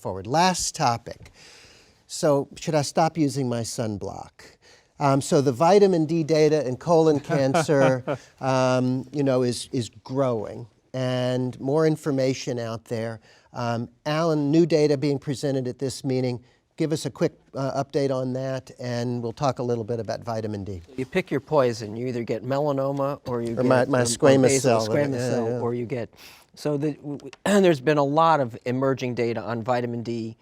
forward. Last topic. So should I stop using my sunblock? So the vitamin D data in colon cancer, is growing, and more information out there. Alan, new data being presented at this meeting. Give us a quick update on that, and we'll talk a little bit about vitamin D. You pick your poison. You either get melanoma or you get my squamous cell. Or you get. So there's been a lot of emerging data on vitamin D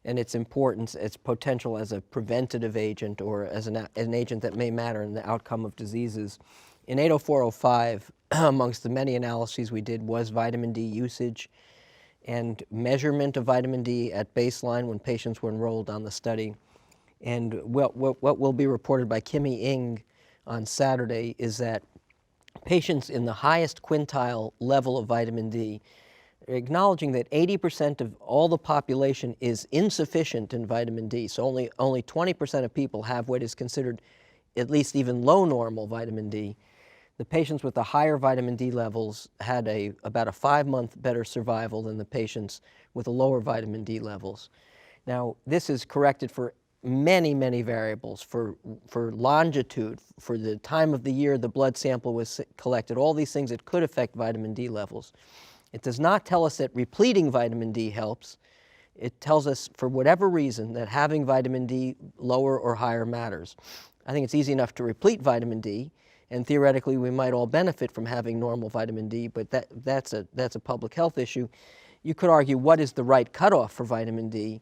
and its importance, its potential as a preventative agent or as an agent that may matter in the outcome of diseases. In 80405, amongst the many analyses we did was vitamin D usage and measurement of vitamin D at baseline when patients were enrolled on the study. And what will be reported by Kimmy Ng on Saturday is that patients in the highest quintile level of vitamin D are acknowledging that 80% of all the population is insufficient in vitamin D. So only 20% of people have what is considered at least even low normal vitamin D. The patients with the higher vitamin D levels had about a 5-month better survival than the patients with the lower vitamin D levels. Now, this is corrected for many, many variables, for longitude, for the time of the year the blood sample was collected, all these things that could affect vitamin D levels. It does not tell us that repleting vitamin D helps. It tells us, for whatever reason, that having vitamin D lower or higher matters. I think it's easy enough to replete vitamin D, and theoretically we might all benefit from having normal vitamin D, but that's a public health issue. You could argue what is the right cutoff for vitamin D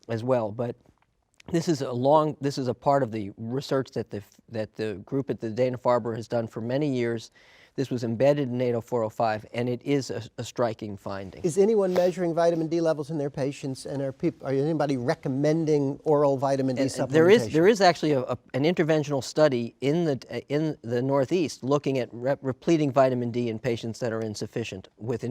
as well, but this is a part of the research that the group at the Dana-Farber has done for many years. This was embedded in 80405, and it is a striking finding. Is anyone measuring vitamin D levels in their patients, and are anybody recommending oral vitamin D supplementation? There is actually an interventional study in the Northeast looking at repleting vitamin D in patients that are insufficient with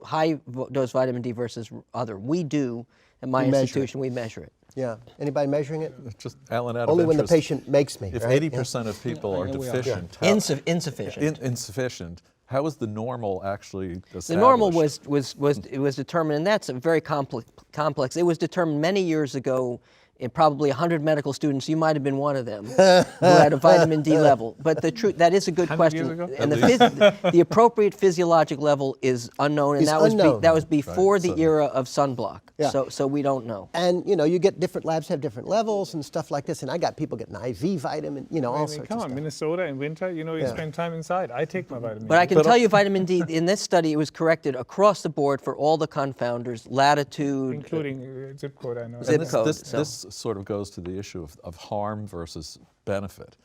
high dose vitamin D versus other. We do at my institution. We measure it. Yeah. Anybody measuring it? Just Alan, out Only of when the interest, patient makes me. if right? 80% of people are deficient, insufficient, how is the normal actually established? The normal was determined, and that's a very complex. It was determined many years ago. In probably 100 medical students, you might have been one of them who had a vitamin D level. But the truth, that is a good question. And the appropriate physiologic level is unknown, and that was before the era of sunblock. Yeah. So we don't know. And you get different labs have different levels and stuff like this. And I got people getting IV vitamin, all sorts of stuff. Come on, Minnesota in winter, you spend time inside. I take my vitamin D. But I can tell you, vitamin D in this study, it was corrected across the board for all the confounders, latitude, including zip code. I know. Zip code. This sort of goes to the issue of harm versus benefit,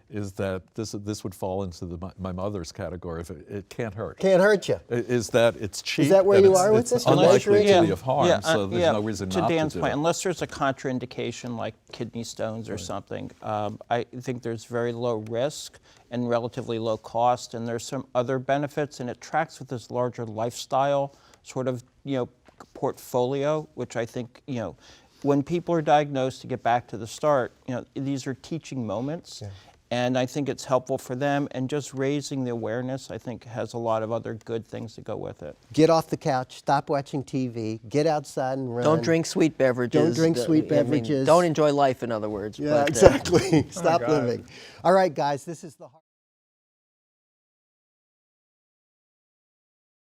is that this would fall into my mother's category of it can't hurt. Can't hurt you. Is that it's cheap. Is that where you are with this? It's unlikely to be of harm, so there's no reason to not Dan's to do point, it. Unless there's a contraindication like kidney stones or something, I think there's very low risk and relatively low cost, and there's some other benefits, and it tracks with this larger lifestyle sort of portfolio, which I think when people are diagnosed, to get back to the start, these are teaching moments, and I think it's helpful for them, and just raising the awareness, I think, has a lot of other good things to go with it. Get off the couch, stop watching TV, get outside and run. Don't drink sweet beverages. Don't drink sweet beverages. Don't enjoy life, in other words. Yeah, exactly. Stop living. All right, guys, this is the